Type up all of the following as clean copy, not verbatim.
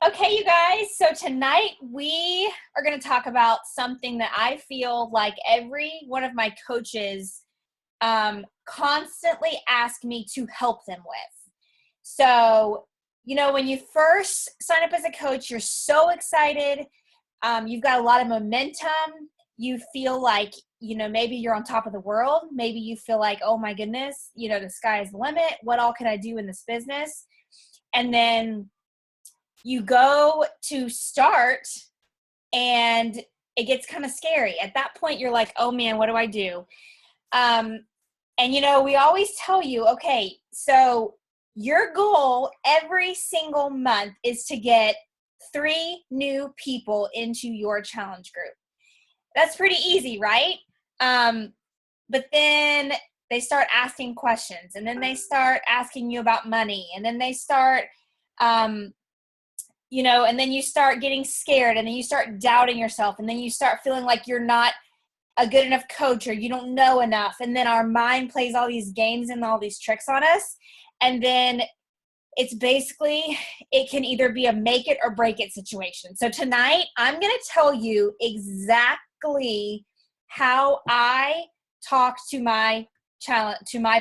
Okay, you guys, so tonight we are going to talk about something that I feel like every one of my coaches constantly ask me to help them with. So, when you first sign up as a coach, you're so excited. You've got a lot of momentum. You feel like, maybe you're on top of the world. Maybe you feel like, oh my goodness, the sky is the limit. What all can I do in this business? And then you go to start and it gets kind of scary. At that point, you're like, oh man, what do I do? And we always tell you, okay, so your goal every single month is to get 3 new people into your challenge group. That's pretty easy, right? But then they start asking questions, and then they start asking you about money, and then they start, and then you start getting scared, and then you start doubting yourself, and then you start feeling like you're not a good enough coach or you don't know enough. And then our mind plays all these games and all these tricks on us. And then it's basically, it can either be a make it or break it situation. So tonight I'm going to tell you exactly how I talk to my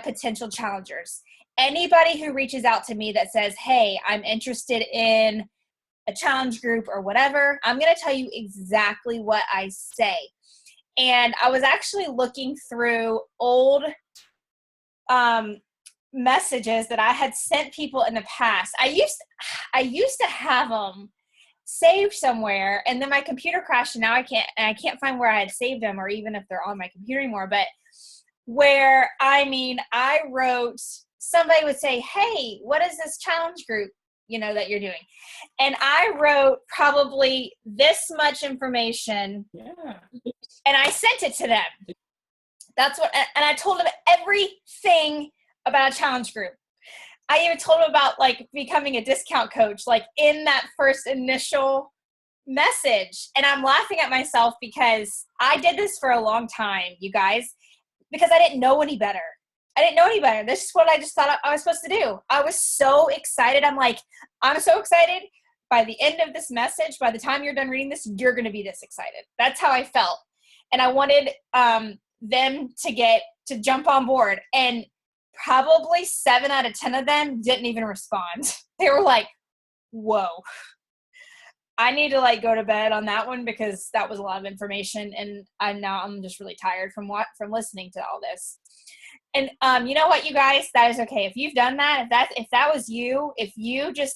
potential challengers. Anybody who reaches out to me that says, hey, I'm interested in a challenge group or whatever, I'm going to tell you exactly what I say. And I was actually looking through old messages that I had sent people in the past. I used to have them saved somewhere, and then my computer crashed, and now I can't find where I had saved them, or even if they're on my computer anymore. But I wrote, somebody would say, hey, what is this challenge group that you're doing? And I wrote probably this much information, and I sent it to them. And I told them everything about a challenge group. I even told them about becoming a discount coach, in that first initial message. And I'm laughing at myself because I did this for a long time, you guys, because I didn't know any better. This is what I just thought I was supposed to do. I was so excited. I'm so excited. By the end of this message, by the time you're done reading this, you're going to be this excited. That's how I felt. And I wanted them to jump on board. And probably 7 out of 10 of them didn't even respond. They were like, whoa. I need to go to bed on that one because that was a lot of information. And I'm just really tired from listening to all this. And you know what, you guys, that is okay. If you've done that, if that was you, if you just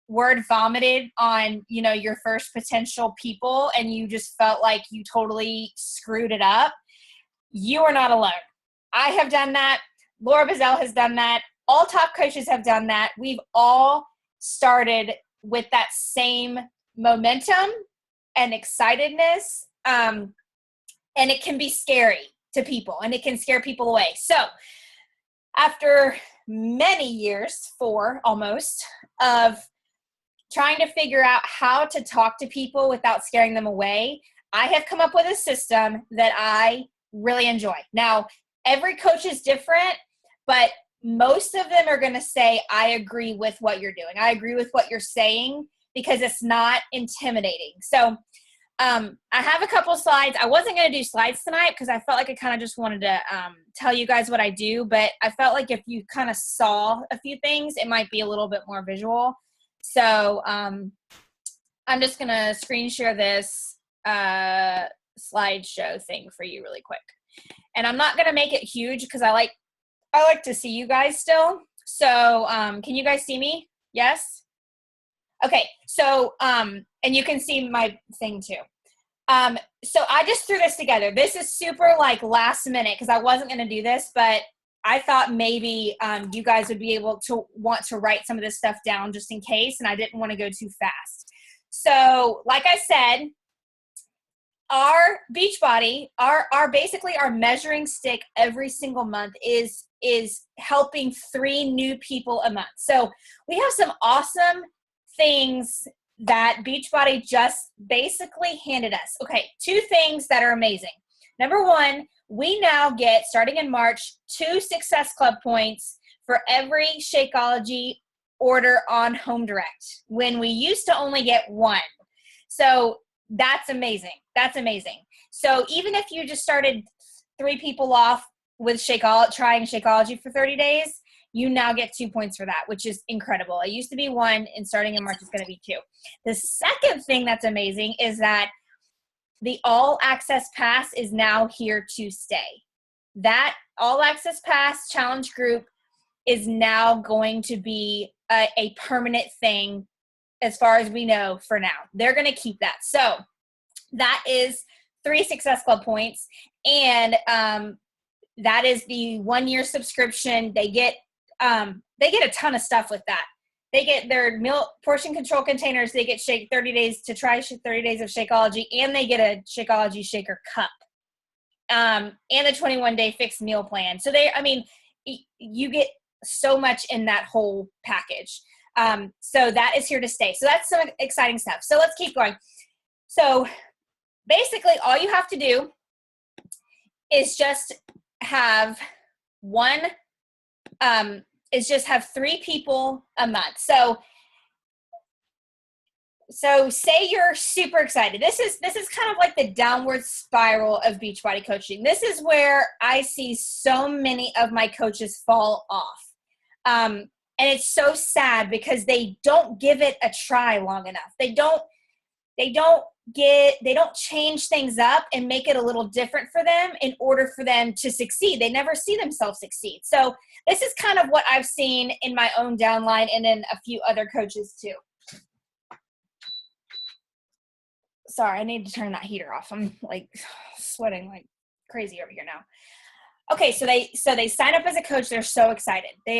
word vomited on, your first potential people and you just felt like you totally screwed it up, you are not alone. I have done that. Laura Bazell has done that. All top coaches have done that. We've all started with that same momentum and excitedness. And it can be scary to people, and it can scare people away. So after many years, 4 almost, of trying to figure out how to talk to people without scaring them away, I have come up with a system that I really enjoy. Now, every coach is different, but most of them are going to say, I agree with what you're doing. I agree with what you're saying because it's not intimidating. So I have a couple slides. I wasn't going to do slides tonight because I felt like I kind of just wanted to tell you guys what I do, but I felt like if you kind of saw a few things, it might be a little bit more visual. So I'm just going to screen share this slideshow thing for you really quick. And I'm not going to make it huge because I like to see you guys still. So can you guys see me? Yes? Okay. So, and you can see my thing too. So I just threw this together. This is super last minute because I wasn't going to do this, but I thought maybe you guys would be able to want to write some of this stuff down just in case, and I didn't want to go too fast. So like I said, our Beachbody, basically our measuring stick every single month is helping 3 new people a month. So we have some awesome things that Beachbody just basically handed us. Okay, 2 things that are amazing. Number 1, we now get, starting in March, 2 Success Club points for every Shakeology order on Home Direct when we used to only get one. So that's amazing. That's amazing. So even if you just started 3 people off with trying Shakeology for 30 days, you now get 2 points for that, which is incredible. It used to be 1, and starting in March, it's going to be 2. The second thing that's amazing is that the All Access Pass is now here to stay. That All Access Pass challenge group is now going to be a permanent thing as far as we know for now. They're going to keep that. So that is 3 Success Club points, and that is the 1-year subscription. They get a ton of stuff with that. They get their meal portion control containers. They get 30 days to try 30 days of Shakeology, and they get a Shakeology shaker cup, and the 21-day fixed meal plan. So you get so much in that whole package. So that is here to stay. So that's some exciting stuff. So let's keep going. So basically all you have to do is just have 3 people a month. So say you're super excited. This is kind of like the downward spiral of Beachbody coaching. This is where I see so many of my coaches fall off. And it's so sad because they don't give it a try long enough. They don't change things up and make it a little different for them in order for them to succeed. They never see themselves succeed. So this is kind of what I've seen in my own downline and in a few other coaches too. Sorry, I need to turn that heater off. I'm like sweating like crazy over here now. Okay, so they sign up as a coach. They're so excited. They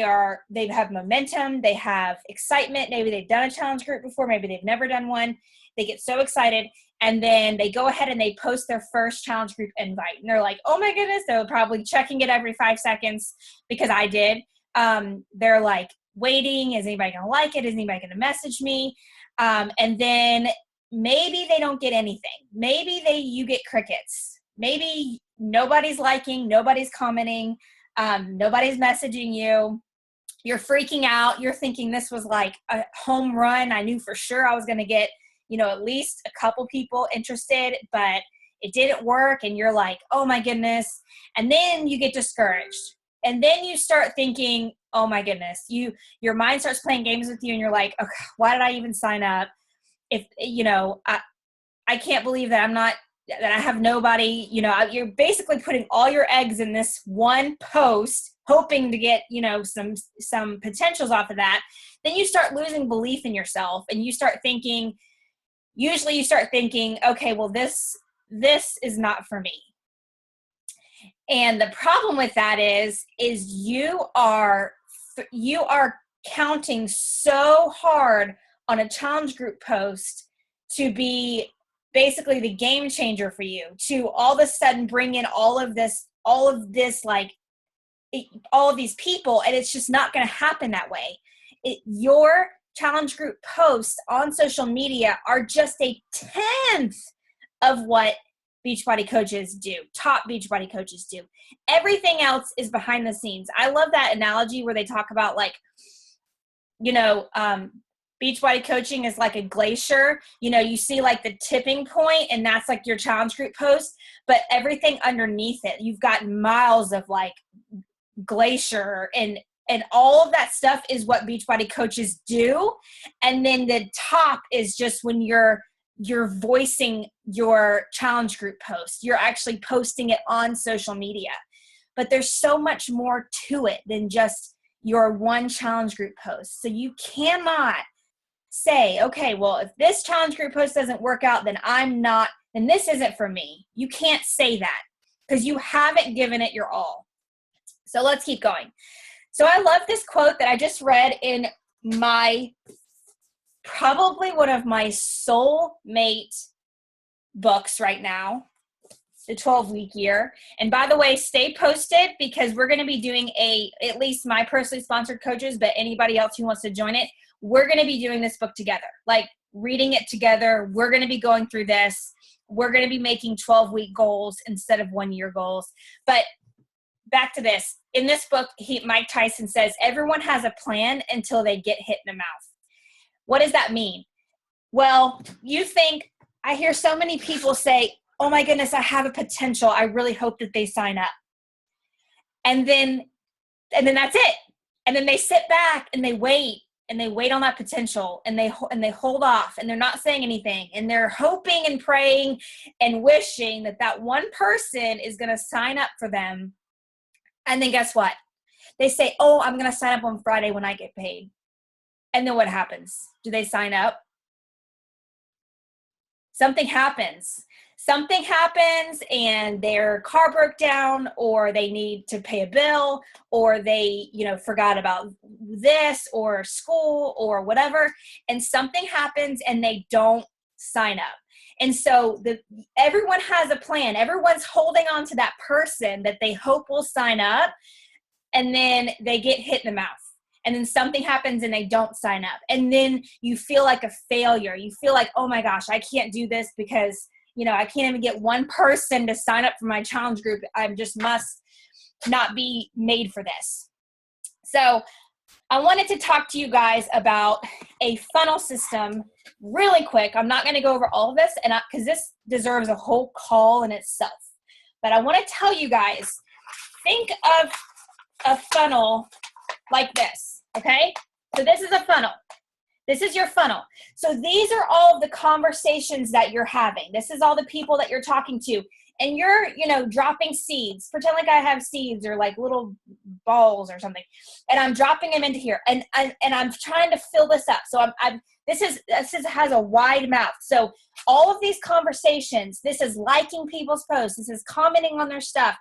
have momentum. They have excitement. Maybe they've done a challenge group before. Maybe they've never done one. They get so excited, and then they go ahead and they post their first challenge group invite. And they're like, oh my goodness, they're probably checking it every 5 seconds because I did. They're like waiting. Is anybody going to like it? Is anybody going to message me? And then maybe they don't get anything. Maybe you get crickets. Maybe nobody's liking, nobody's commenting, nobody's messaging you. You're freaking out. You're thinking this was like a home run. I knew for sure I was going to get, at least a couple people interested, but it didn't work. And you're like, oh my goodness. And then you get discouraged. And then you start thinking, oh my goodness, your mind starts playing games with you. And you're like, okay, why did I even sign up? If, I can't believe that that I have nobody, you're basically putting all your eggs in this one post, hoping to get, some potentials off of that. Then you start losing belief in yourself, and you start thinking, okay, well, this is not for me. And the problem with that is you are counting so hard on a challenge group post to be basically the game changer for you, to all of a sudden bring in all of these people, and it's just not going to happen that way. Your challenge group posts on social media are just a 10th of what Beachbody coaches do, top Beachbody coaches do. Everything else is behind the scenes. I love that analogy where they talk about Beachbody coaching is like a glacier. You see like the tipping point, and that's like your challenge group post, but everything underneath it, you've got miles of like glacier, and all of that stuff is what Beachbody coaches do. And then the top is just when you're voicing your challenge group post. You're actually posting it on social media. But there's so much more to it than just your one challenge group post. So you cannot say, okay, well, if this challenge group post doesn't work out, then this isn't for me. You can't say that because you haven't given it your all. So let's keep going. So I love this quote that I just read in probably one of my soulmate books right now, the 12-week year. And by the way, stay posted because we're going to be doing at least my personally sponsored coaches, but anybody else who wants to join it, we're going to be doing this book together, like reading it together. We're going to be going through this. We're going to be making 12-week goals instead of 1-year goals. But back to this. In this book, Mike Tyson says, everyone has a plan until they get hit in the mouth. What does that mean? Well, I hear so many people say, oh my goodness, I have a potential. I really hope that they sign up. And then that's it. And then they sit back and they wait on that potential, and they hold off, and they're not saying anything, and they're hoping and praying and wishing that one person is going to sign up for them. And then guess what? They say, oh, I'm going to sign up on Friday when I get paid. And then what happens? Do they sign up? Something happens and their car broke down, or they need to pay a bill, or they, forgot about this, or school, or whatever. And something happens and they don't sign up. And so everyone has a plan. Everyone's holding on to that person that they hope will sign up, and then they get hit in the mouth. And then something happens and they don't sign up. And then you feel like a failure. You feel like, oh my gosh, I can't do this because, I can't even get one person to sign up for my challenge group. I just must not be made for this. So I wanted to talk to you guys about a funnel system really quick. I'm not going to go over all of this because this deserves a whole call in itself. But I want to tell you guys, think of a funnel like this, okay? So this is a funnel. This is your funnel. So these are all of the conversations that you're having. This is all the people that you're talking to. And you're, dropping seeds. Pretend like I have seeds or like little balls or something. And I'm dropping them into here. And I'm trying to fill this up. So this has a wide mouth. So all of these conversations, this is liking people's posts. This is commenting on their stuff.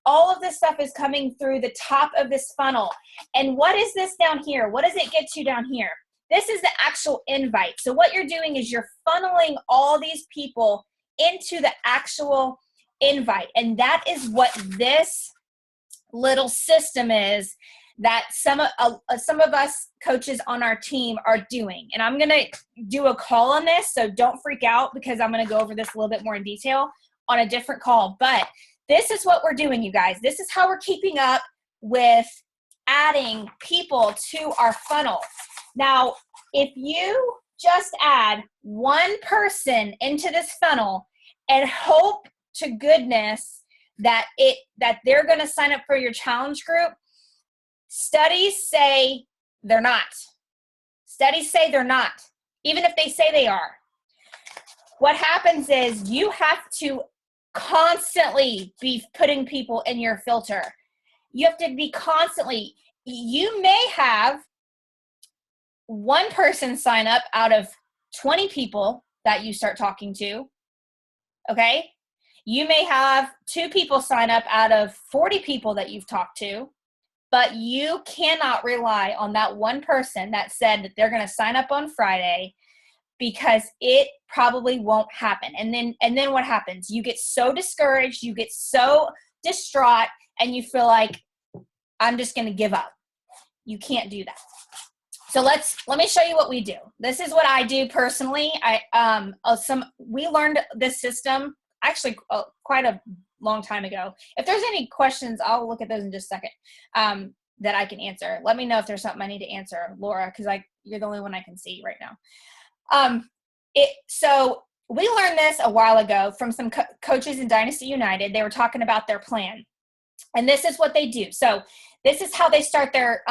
All of this stuff is coming through the top of this funnel. And what is this down here? What does it get you down here? This is the actual invite. So what you're doing is you're funneling all these people into the actual invite. And that is what this little system is that some of us coaches on our team are doing. And I'm going to do a call on this, so don't freak out, because I'm going to go over this a little bit more in detail on a different call. But this is what we're doing, you guys. This is how we're keeping up with adding people to our funnel. Now, if you just add one person into this funnel and hope to goodness that they're going to sign up for your challenge group, studies say they're not. Studies say they're not, even if they say they are. What happens is you have to constantly be putting people in your filter. You have to be constantly, you may have one person sign up out of 20 people that you start talking to, okay? You may have 2 people sign up out of 40 people that you've talked to, but you cannot rely on that one person that said that they're going to sign up on Friday, because it probably won't happen. And then what happens? You get so discouraged, you get so distraught, and you feel like, I'm just going to give up. You can't do that. So let me show you what we do. This is what I do personally. We learned this system actually quite a long time ago. If there's any questions, I'll look at those in just a second that I can answer. Let me know if there's something I need to answer, Laura, because you're the only one I can see right now. So we learned this a while ago from some coaches in Dynasty United. They were talking about their plan, and this is what they do. So this is how they start their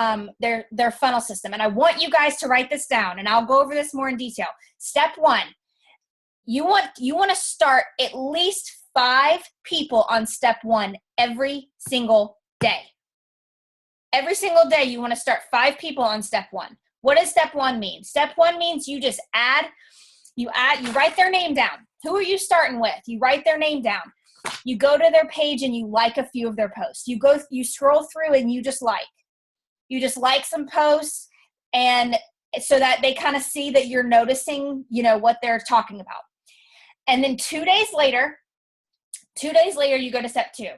funnel system. And I want you guys to write this down, and I'll go over this more in detail. Step 1, you want to start at least 5 people on step 1 every single day. Every single day you want to start 5 people on step 1. What does step 1 mean? Step 1 means you just you write their name down. Who are you starting with? You write their name down. You go to their page and you like a few of their posts. You scroll through and you just like some posts, and so that they kind of see that you're noticing, what they're talking about. And then 2 days later, you go to step 2.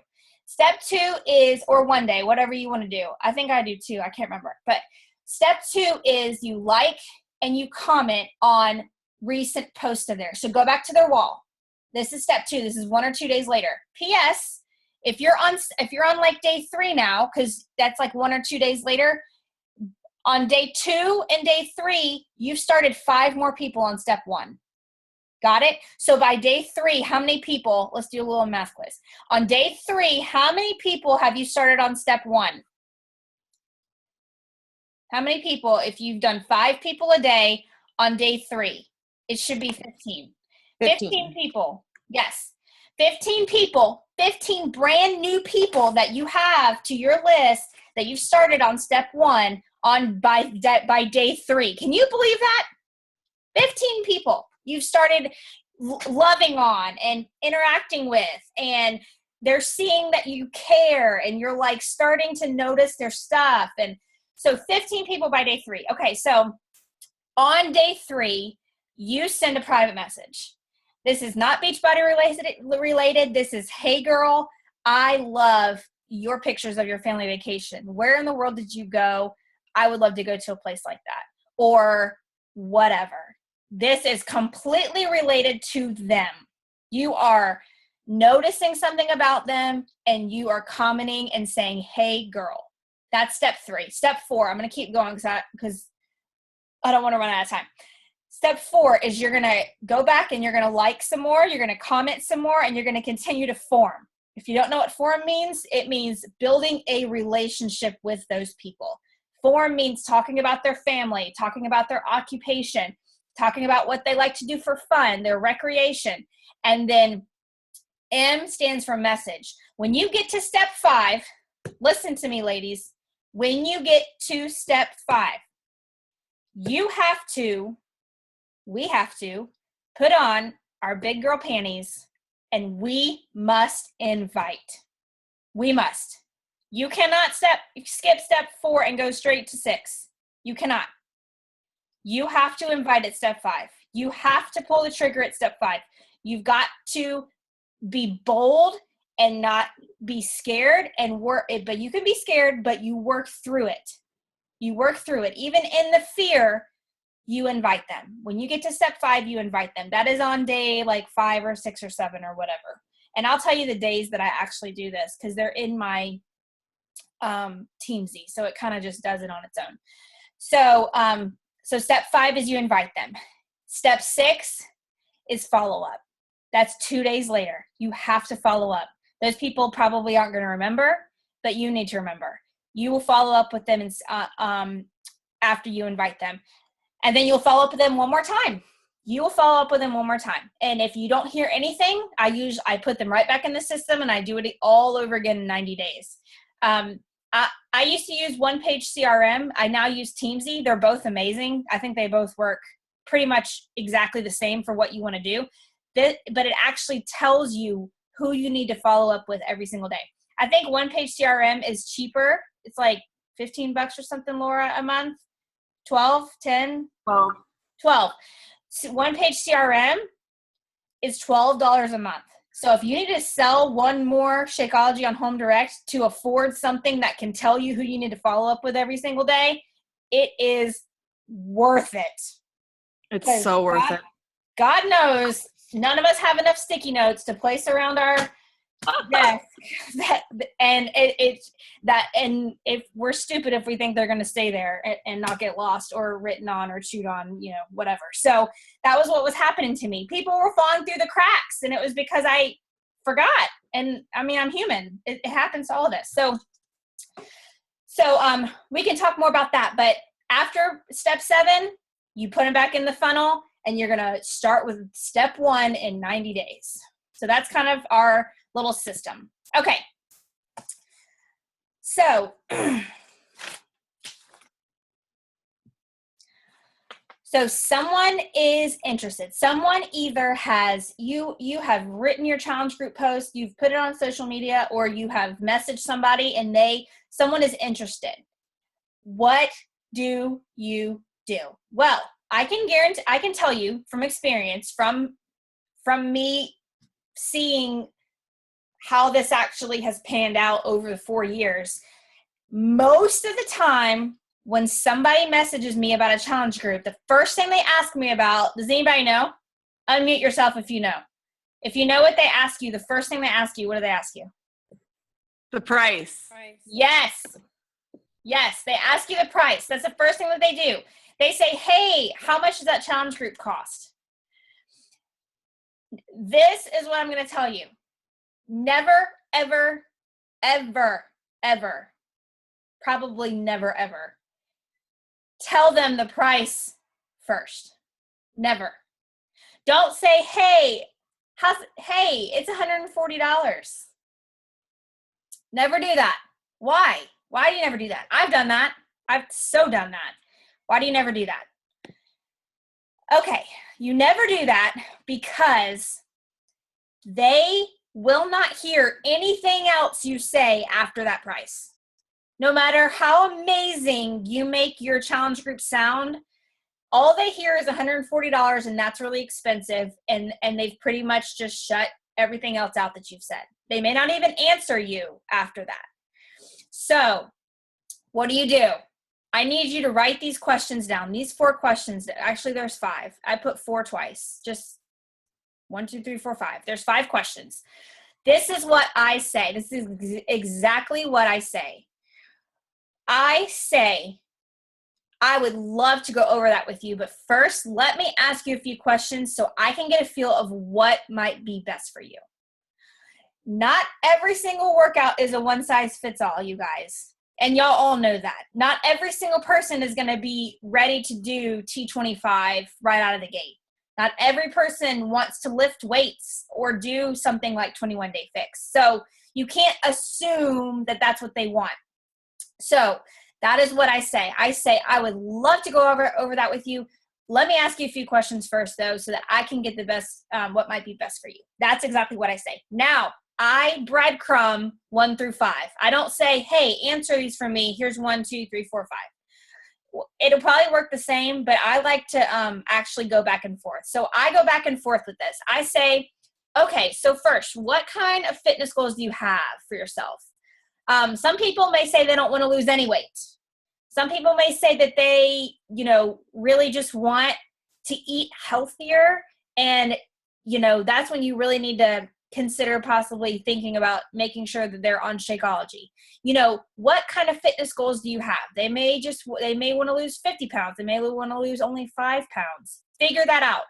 Step 2 is, or 1 day, whatever you want to do. I think I do 2. I can't remember. But step 2 is you like and you comment on recent posts of theirs. So go back to their wall. This is step 2. This is 1 or 2 days later. P.S. If you're on like day 3 now, because that's like 1 or 2 days later, on day 2 and day 3, you've started 5 more people on step 1. Got it? So by day 3, how many people, let's do a little math quiz. On day 3, how many people have you started on step 1? How many people, if you've done 5 people a day on day 3, it should be 15. 15 people. Yes. 15 people, 15 brand new people that you have to your list that you've started on step 1 by day 3. Can you believe that? 15 people you've started loving on and interacting with, and they're seeing that you care, and you're like starting to notice their stuff. And so 15 people by day 3. Okay, so on day 3, you send a private message. This is not Beachbody related. This is, hey girl, I love your pictures of your family vacation. Where in the world did you go? I would love to go to a place like that, or whatever. This is completely related to them. You are noticing something about them, and you are commenting and saying, hey girl. That's step 3. Step 4, I'm going to keep going because I don't want to run out of time. Step 4 is you're going to go back and you're going to like some more, you're going to comment some more, and you're going to continue to form. If you don't know what form means, it means building a relationship with those people. Form means talking about their family, talking about their occupation, talking about what they like to do for fun, their recreation. And then M stands for message. When you get to step 5, listen to me, ladies. When you get to step 5, we have to put on our big girl panties, and we must invite. We must. You cannot skip step 4 and go straight to 6. You cannot. You have to invite at step 5. You have to pull the trigger at step 5. You've got to be bold and not be scared and work it, but you can be scared, but you work through it. You work through it. Even in the fear, you invite them. When you get to step 5, you invite them. That is on day like 5 or 6 or 7 or whatever. And I'll tell you the days that I actually do this because they're in my Teamsy. So it kind of just does it on its own. So step 5 is you invite them. Step 6 is follow up. That's 2 days later. You have to follow up. Those people probably aren't going to remember, but you need to remember. You will follow up with them after you invite them. And then you'll follow up with them one more time. You will follow up with them one more time. And if you don't hear anything, I put them right back in the system, and I do it all over again in 90 days. I used to use One Page CRM. I now use Teamsy. They're both amazing. I think they both work pretty much exactly the same for what you want to do. But it actually tells you who you need to follow up with every single day. I think One Page CRM is cheaper. It's like $15 or something, Laura, a month. 12, 10? 12. So One Page CRM is $12 a month. So if you need to sell one more Shakeology on Home Direct to afford something that can tell you who you need to follow up with every single day, it is worth it. It's so worth it. God knows none of us have enough sticky notes to place around our desk and if we're stupid if we think they're going to stay there and not get lost or written on or chewed on, whatever. So that was what was happening to me. People were falling through the cracks, and it was because I forgot. And I mean, I'm human. It happens to all of us. So we can talk more about that. But after step 7, you put them back in the funnel, and you're going to start with step 1 in 90 days. So that's kind of our little system. Okay. So someone is interested. Someone either has, you have written your challenge group post, you've put it on social media, or you have messaged somebody and someone is interested. What do you do? Well, I can tell you from experience, from me seeing how this actually has panned out over the 4 years. Most of the time, when somebody messages me about a challenge group, the first thing they ask me about, does anybody know? Unmute yourself if you know. If you know what they ask you, the first thing they ask you, what do they ask you? The price. Yes. Yes, they ask you the price. That's the first thing that they do. They say, hey, how much does that challenge group cost? This is what I'm going to tell you. Never, ever, ever, ever, probably never, ever, tell them the price first. Never. Don't say, hey, it's $140. Never do that. Why? Why do you never do that? I've done that. I've so done that. Why do you never do that? Okay, you never do that because they will not hear anything else you say after that price. No matter how amazing you make your challenge group sound, all they hear is $140 and that's really expensive, and they've pretty much just shut everything else out that you've said. They may not even answer you after that. So what do? I need you to write these questions down. These 4 questions. Actually, there's 5. I put 4 twice. Just 1, 2, 3, 4, 5. There's 5 questions. This is what I say. This is exactly what I say. I say, I would love to go over that with you, but first, let me ask you a few questions so I can get a feel of what might be best for you. Not every single workout is a one-size-fits-all, you guys. And y'all all know that. Not every single person is going to be ready to do T25 right out of the gate. Not every person wants to lift weights or do something like 21 Day Fix. So you can't assume that that's what they want. So that is what I say. I say, I would love to go over that with you. Let me ask you a few questions first, though, so that I can get the best, what might be best for you. That's exactly what I say. Now, I breadcrumb 1 through 5. I don't say, hey, answer these for me. Here's 1, 2, 3, 4, 5. It'll probably work the same, but I like to actually go back and forth. So I go back and forth with this. I say, okay, so first, what kind of fitness goals do you have for yourself? Some people may say they don't want to lose any weight. Some people may say that they, really just want to eat healthier. And, that's when you really need to consider possibly thinking about making sure that they're on Shakeology. What kind of fitness goals do you have? They may want to lose 50 pounds. They may want to lose only 5 pounds. Figure that out.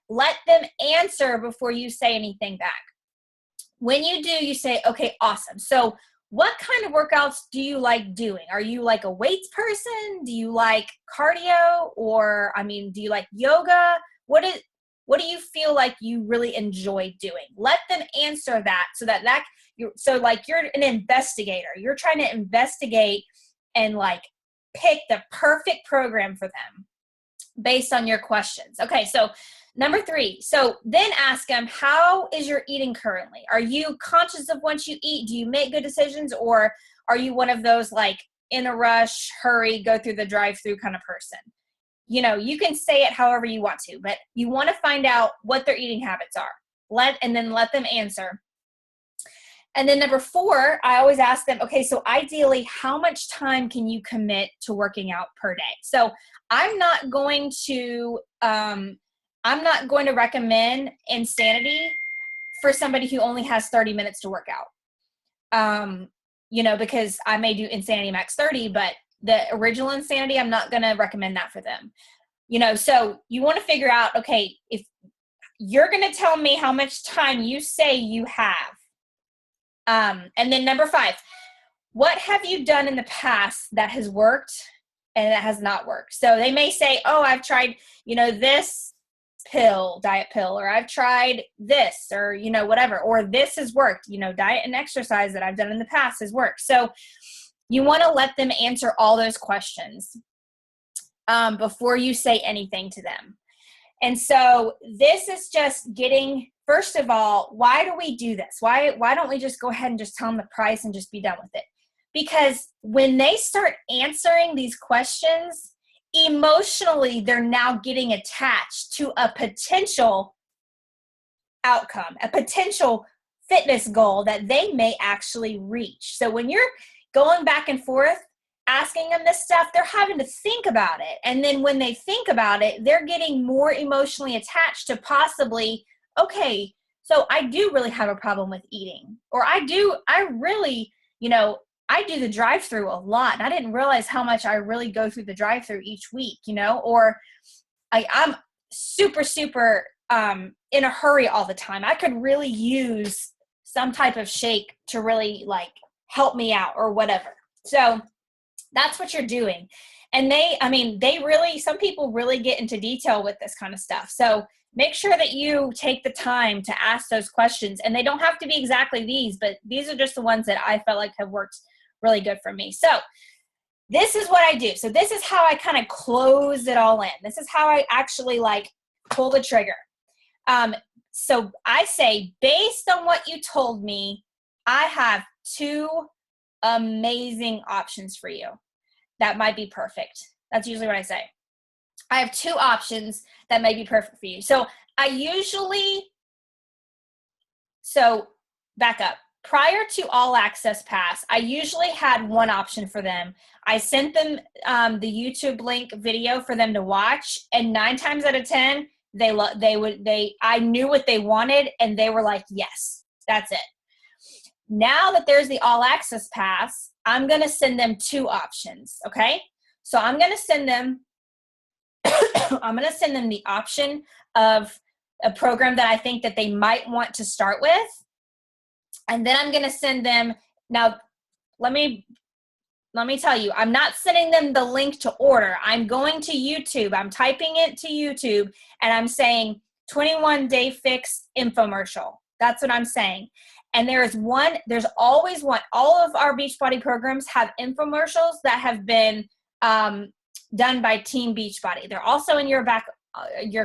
Let them answer before you say anything back. When you do, you say, okay, awesome. So what kind of workouts do you like doing? Are you like a weights person? Do you like cardio? Or, do you like yoga? What do you feel like you really enjoy doing? Let them answer that so you're an investigator. You're trying to investigate and pick the perfect program for them based on your questions. Okay, so number 3. So then ask them, how is your eating currently? Are you conscious of what you eat? Do you make good decisions? Or are you one of those in a rush, hurry, go through the drive-through kind of person? You can say it however you want to, but you want to find out what their eating habits are. And then let them answer. And then number 4, I always ask them, okay, so ideally, how much time can you commit to working out per day? So I'm not going to recommend Insanity for somebody who only has 30 minutes to work out. Because I may do Insanity Max 30, but the original Insanity, I'm not going to recommend that for them. So you want to figure out, okay, if you're going to tell me how much time you say you have. And then number 5, what have you done in the past that has worked and that has not worked? So they may say, oh, I've tried, this diet pill, or I've tried this, or, whatever, or this has worked, diet and exercise that I've done in the past has worked. So you want to let them answer all those questions before you say anything to them. And so this is just getting, first of all, why do we do this? Why don't we just go ahead and just tell them the price and just be done with it? Because when they start answering these questions, emotionally, they're now getting attached to a potential outcome, a potential fitness goal that they may actually reach. So when you're going back and forth, asking them this stuff, they're having to think about it. And then when they think about it, they're getting more emotionally attached to possibly, okay, so I do really have a problem with eating, or I really, you know, I do the drive-through a lot, and I didn't realize how much I really go through the drive-through each week, you know, or I'm super, super in a hurry all the time. I could really use some type of shake to really like help me out or whatever. So that's what you're doing. And some people really get into detail with this kind of stuff. So make sure that you take the time to ask those questions, and they don't have to be exactly these, but these are just the ones that I felt like have worked really good for me. So this is what I do. So this is how I kind of close it all in. This is how I actually like pull the trigger. So I say, based on what you told me, I have 2 amazing options for you that might be perfect. That's usually what I say. I have 2 options that may be perfect for you. So back up. Prior to All Access Pass, I usually had one option for them. I sent them the YouTube link video for them to watch, and 9 times out of 10, I knew what they wanted, and they were like, yes, that's it. Now that there's the All Access Pass, I'm going to send them 2 options, okay? So I'm going to send them the option of a program that I think that they might want to start with. And then I'm going to send them, now let me tell you, I'm not sending them the link to order. I'm going to YouTube. I'm typing it to YouTube, and I'm saying 21-day fix infomercial. That's what I'm saying. And there's always one. All of our Beachbody programs have infomercials that have been done by Team Beachbody. They're also in your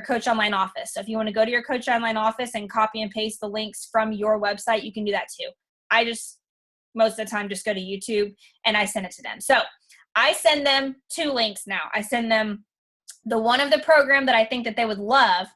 Coach Online office. So if you want to go to your Coach Online office and copy and paste the links from your website, you can do that too. I just, most of the time, just go to YouTube and I send it to them. So I send them 2 links now. I send them the one of the program that I think that they would love,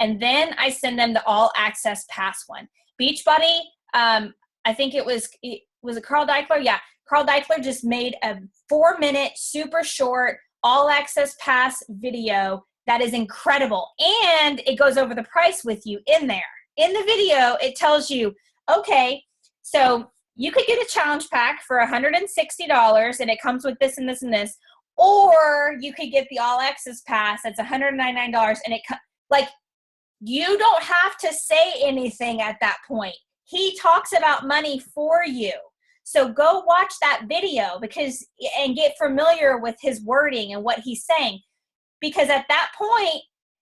and then I send them the All Access Pass one. Beachbody, I think was it Carl Deichler? Yeah. Carl Deichler just made a 4-minute, super short, All Access Pass video that is incredible. And it goes over the price with you in there. In the video, it tells you, okay, so you could get a challenge pack for $160, and it comes with this and this and this. Or you could get the All Access Pass. That's $199, and you don't have to say anything at that point. He talks about money for you. So go watch that video and get familiar with his wording and what he's saying. Because at that point,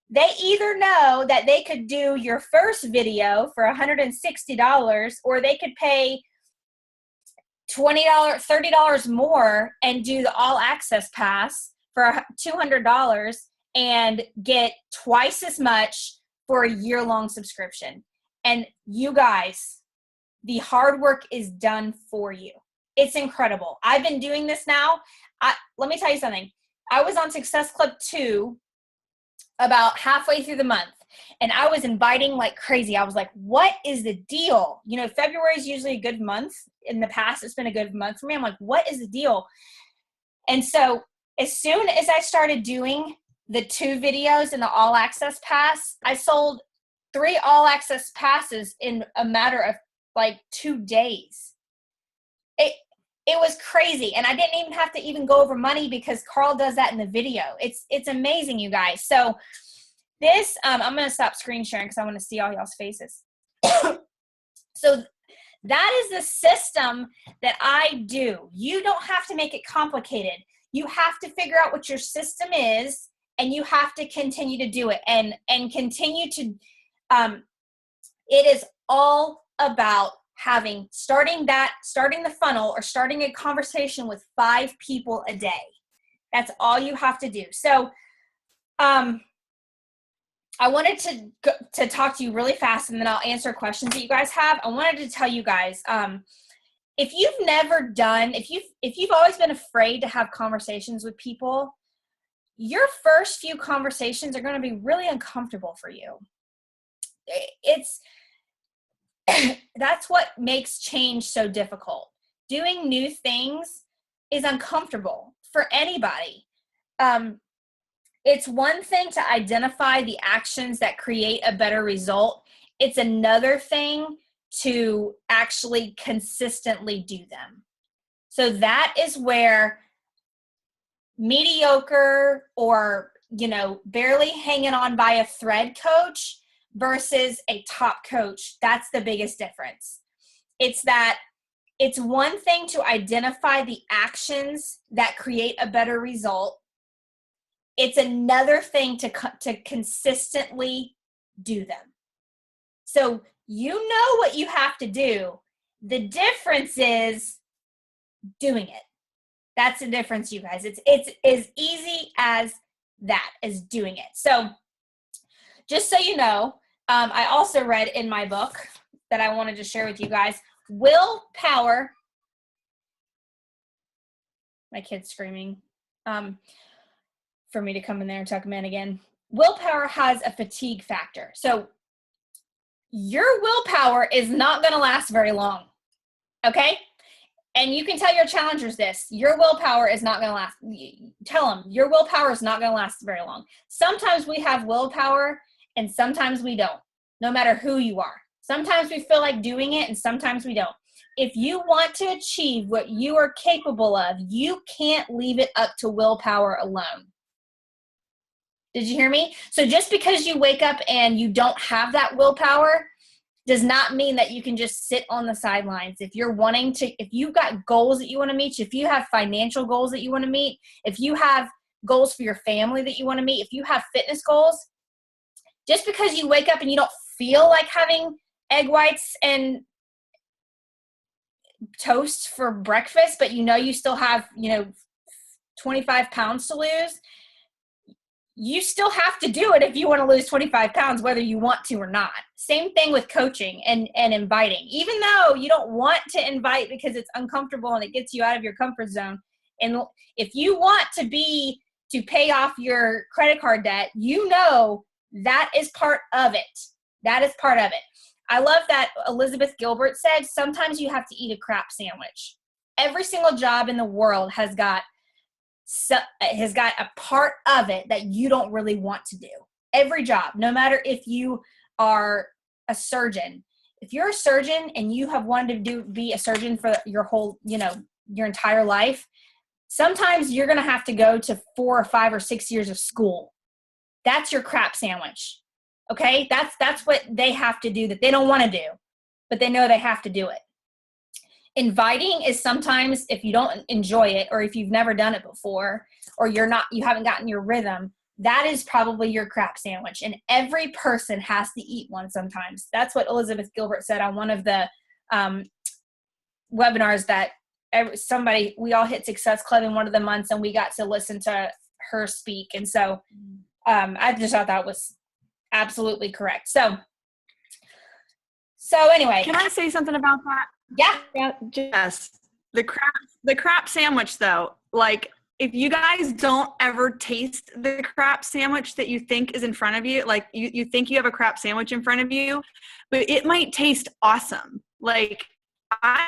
they either know that they could do your first video for $160, or they could pay $20, $30 more and do the All Access Pass for $200 and get twice as much for a year-long subscription. And you guys, the hard work is done for you. It's incredible. I've been doing this now. Let me tell you something. I was on Success Club 2 about halfway through the month, and I was inviting like crazy. I was like, what is the deal? You know, February is usually a good month. In the past, it's been a good month for me. I'm like, what is the deal? And so as soon as I started doing the 2 videos in the All Access Pass, I sold 3 All Access Passes in a matter of like 2 days. It was crazy. And I didn't even have to even go over money because Carl does that in the video. It's amazing, you guys. So this, I'm going to stop screen sharing because I want to see all y'all's faces. So that is the system that I do. You don't have to make it complicated. You have to figure out what your system is, and you have to continue to do it and continue to, it is all about starting the funnel or starting a conversation with 5 people a day. That's all you have to do. So, I wanted to talk to you really fast, and then I'll answer questions that you guys have. I wanted to tell you guys, if you've always been afraid to have conversations with people, your first few conversations are going to be really uncomfortable for you. That's what makes change so difficult. Doing new things is uncomfortable for anybody. It's one thing to identify the actions that create a better result. It's another thing to actually consistently do them. So that is where mediocre or, barely hanging on by a thread coach versus a top coach, that's the biggest difference. It's that it's one thing to identify the actions that create a better result. It's another thing to consistently do them. So you know what you have to do. The difference is doing it. That's the difference, you guys. It's as easy as that, as doing it. So just so you know, I also read in my book that I wanted to share with you guys, willpower. My kid's screaming for me to come in there and tuck him in again. Willpower has a fatigue factor. So your willpower is not going to last very long. Okay? And you can tell your challengers this. Your willpower is not going to last. Tell them, your willpower is not going to last very long. Sometimes we have willpower and sometimes we don't, no matter who you are. Sometimes we feel like doing it and sometimes we don't. If you want to achieve what you are capable of, you can't leave it up to willpower alone. Did you hear me? So just because you wake up and you don't have that willpower does not mean that you can just sit on the sidelines. If you've got goals that you want to meet, if you have financial goals that you want to meet, if you have goals for your family that you want to meet, if you have fitness goals, just because you wake up and you don't feel like having egg whites and toast for breakfast, but you still have, 25 pounds to lose, you still have to do it if you want to lose 25 pounds, whether you want to or not. Same thing with coaching and inviting. Even though you don't want to invite because it's uncomfortable and it gets you out of your comfort zone. And if you want to pay off your credit card debt, that is part of it. That is part of it. I love that Elizabeth Gilbert said, sometimes you have to eat a crap sandwich. Every single job in the world has got a part of it that you don't really want to do. Every job, no matter if you are a surgeon. If you're a surgeon and you have wanted to be a surgeon for your whole, your entire life, sometimes you're going to have to go to 4 or 5 or 6 years of school. That's your crap sandwich. Okay? That's what they have to do that they don't want to do, but they know they have to do it. Inviting is sometimes, if you don't enjoy it or if you've never done it before or you haven't gotten your rhythm, that is probably your crap sandwich. And every person has to eat one sometimes. That's what Elizabeth Gilbert said on one of the webinars that we all hit Success Club in one of the months and we got to listen to her speak. And so I just thought that was absolutely correct. So anyway. Can I say something about that? Yeah. Yes. The crap sandwich though, like if you guys don't ever taste the crap sandwich that you think is in front of you, like you think you have a crap sandwich in front of you, but it might taste awesome. Like I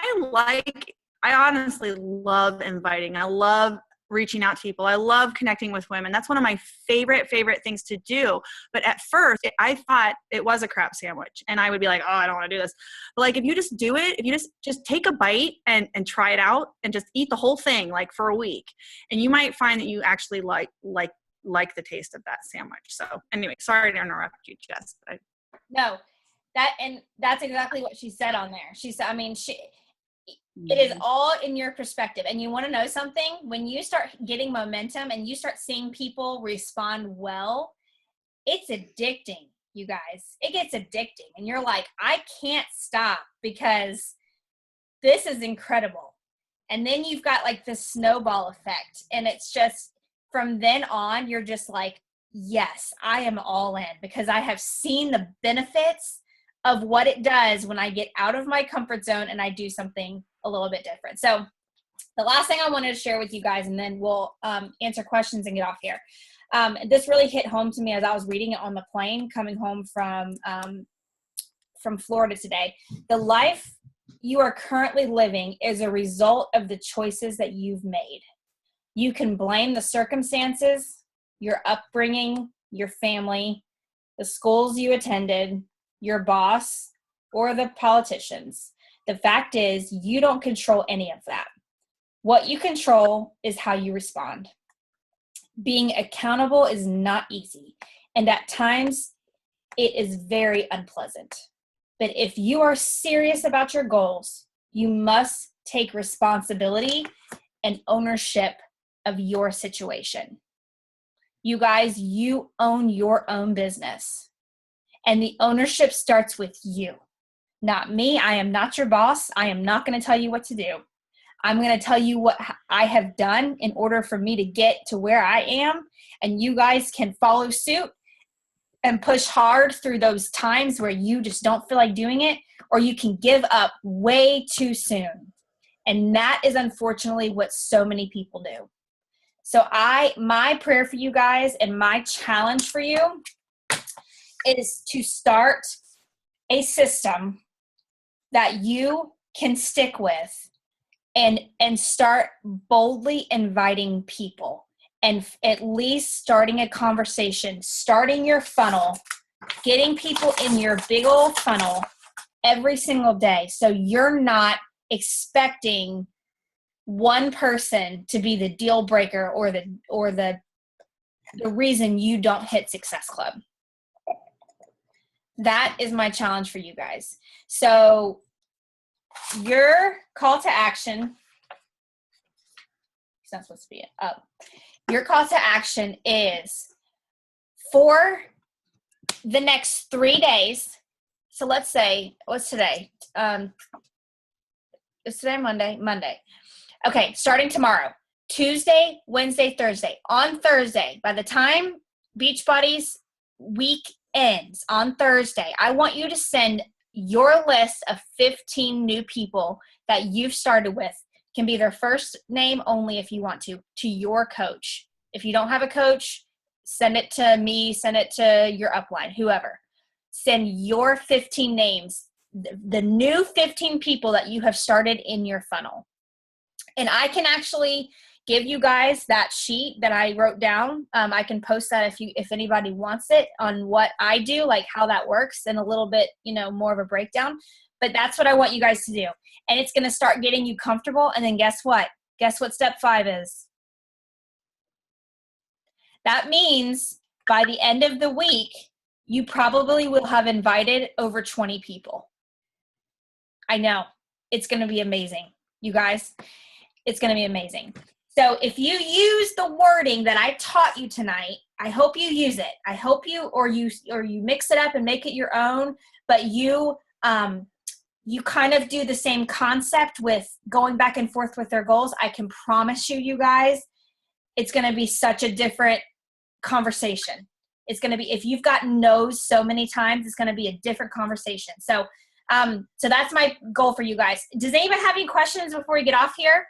honestly love inviting. I love reaching out to people. I love connecting with women. That's one of my favorite things to do. But at first I thought it was a crap sandwich and I would be like, oh, I don't want to do this. But like, if you just do it, if you just take a bite and try it out and just eat the whole thing, like for a week, and you might find that you actually like the taste of that sandwich. So anyway, sorry to interrupt you, Jess. No, that's exactly what she said on there. She said, it is all in your perspective. And you want to know something? When you start getting momentum and you start seeing people respond well, it's addicting, you guys. It gets addicting. And you're like, I can't stop because this is incredible. And then you've got like this snowball effect. And it's just from then on, you're just like, yes, I am all in because I have seen the benefits of what it does when I get out of my comfort zone and I do something a little bit different. So the last thing I wanted to share with you guys, and then we'll answer questions and get off here. This really hit home to me as I was reading it on the plane coming home from Florida today. The life you are currently living is a result of the choices that you've made. You can blame the circumstances, your upbringing, your family, the schools you attended, your boss, or the politicians. The fact is, you don't control any of that. What you control is how you respond. Being accountable is not easy, and at times it is very unpleasant. But if you are serious about your goals, you must take responsibility and ownership of your situation. You guys, you own your own business, and the ownership starts with you, not me. I am not your boss. I am not going to tell you what to do. I'm going to tell you what I have done in order for me to get to where I am, and you guys can follow suit and push hard through those times where you just don't feel like doing it, or you can give up way too soon. And that is unfortunately what so many people do. So my prayer for you guys and my challenge for you is to start a system that you can stick with and start boldly inviting people, and at least starting a conversation, starting your funnel, getting people in your big old funnel every single day. So you're not expecting one person to be the deal breaker or the reason you don't hit Success Club. That is my challenge for you guys. So your call to action, it's not supposed to be up. Your call to action is for the next 3 days. So let's say, what's today? Is today Monday? Monday. Okay, starting tomorrow, Tuesday, Wednesday, Thursday. On Thursday, by the time Beachbody's week ends on Thursday, I want you to send your list of 15 new people that you've started with. Can be their first name only if you want to your coach. If you don't have a coach, send it to me, send it to your upline, whoever. Send your 15 names, the new 15 people that you have started in your funnel. And I can actually give you guys that sheet that I wrote down. I can post that if anybody wants it, on what I do, like how that works, and a little bit, more of a breakdown. But that's what I want you guys to do. And it's going to start getting you comfortable. And then guess what? Guess what step 5 is? That means by the end of the week, you probably will have invited over 20 people. I know. It's going to be amazing. You guys, it's going to be amazing. So if you use the wording that I taught you tonight, I hope you use it. I hope you mix it up and make it your own, but you kind of do the same concept with going back and forth with their goals. I can promise you guys, it's going to be such a different conversation. It's going to be, if you've gotten no's so many times, it's going to be a different conversation. So that's my goal for you guys. Does anyone have any questions before we get off here?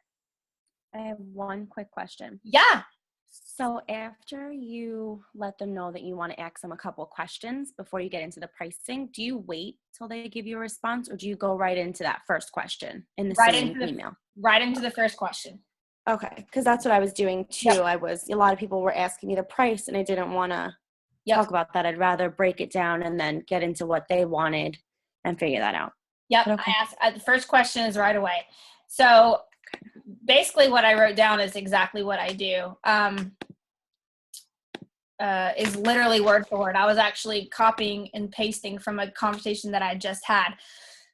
I have one quick question. Yeah. So after you let them know that you want to ask them a couple of questions before you get into the pricing, do you wait till they give you a response, or do you go right into that first question in the same email? Right into the first question. Okay, because that's what I was doing too. Yep. A lot of people were asking me the price, and I didn't want to talk about that. I'd rather break it down and then get into what they wanted and figure that out. Yep. Okay. I asked, the first question is right away. So basically what I wrote down is exactly what I do. Is literally word for word. I was actually copying and pasting from a conversation that I just had.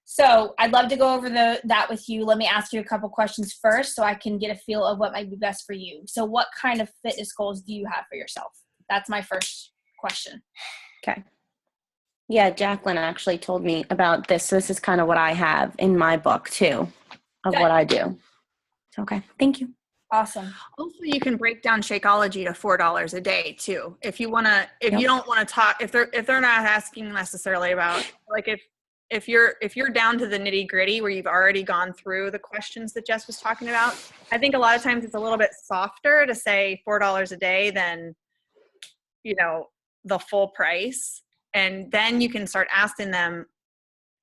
So I'd love to go over that with you. Let me ask you a couple questions first so I can get a feel of what might be best for you. So what kind of fitness goals do you have for yourself? That's my first question. Okay. Yeah, Jacqueline actually told me about this. So this is kind of what I have in my book too, of what I do. Okay. Thank you. Awesome. Also, you can break down Shakeology to $4 a day too. If you want to, you don't want to talk, if they're not asking necessarily about, like if you're down to the nitty gritty where you've already gone through the questions that Jess was talking about, I think a lot of times it's a little bit softer to say $4 a day than, the full price. And then you can start asking them,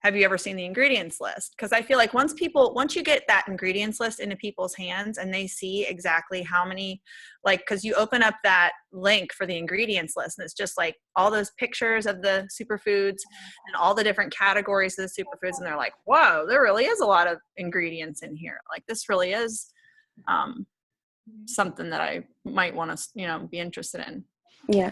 have you ever seen the ingredients list? Because I feel like once you get that ingredients list into people's hands and they see exactly how many, because you open up that link for the ingredients list and it's just like all those pictures of the superfoods and all the different categories of the superfoods. And they're like, whoa, there really is a lot of ingredients in here. Like this really is something that I might want to, be interested in. Yeah.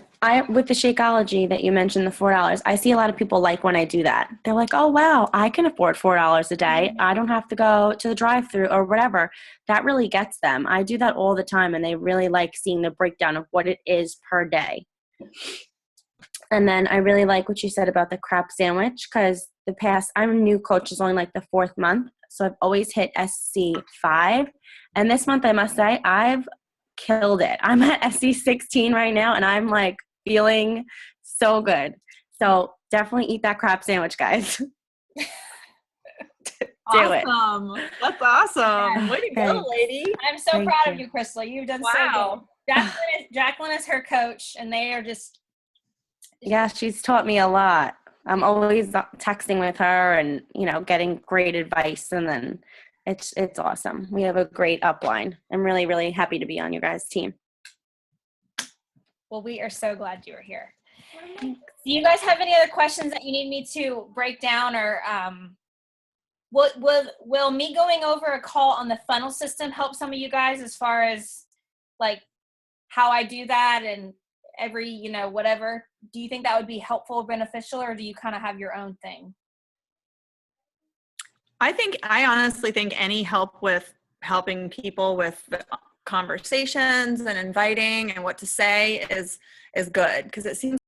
With the Shakeology that you mentioned, the $4, I see a lot of people like when I do that. They're like, oh, wow, I can afford $4 a day. I don't have to go to the drive-thru or whatever. That really gets them. I do that all the time, and they really like seeing the breakdown of what it is per day. And then I really like what you said about the crap sandwich, because I'm a new coach. It's only like the 4th month. So I've always hit SC5. And this month, I must say, I've killed it. I'm at SC16 right now, and I'm like feeling so good. So definitely eat that crap sandwich, guys. Do it. That's awesome. Way to go, lady. I'm so proud of you, Crystal. You've done so good. Jacqueline is her coach, and they are just. Yeah, she's taught me a lot. I'm always texting with her and, getting great advice. And then it's awesome. We have a great upline. I'm really, really happy to be on your guys' team. Well, we are so glad you are here. Do you guys have any other questions that you need me to break down, or will me going over a call on the funnel system help some of you guys as far as like how I do that and every, whatever? Do you think that would be helpful or beneficial, or do you kind of have your own thing? I honestly think any help with helping people with conversations and inviting and what to say is good, because it seems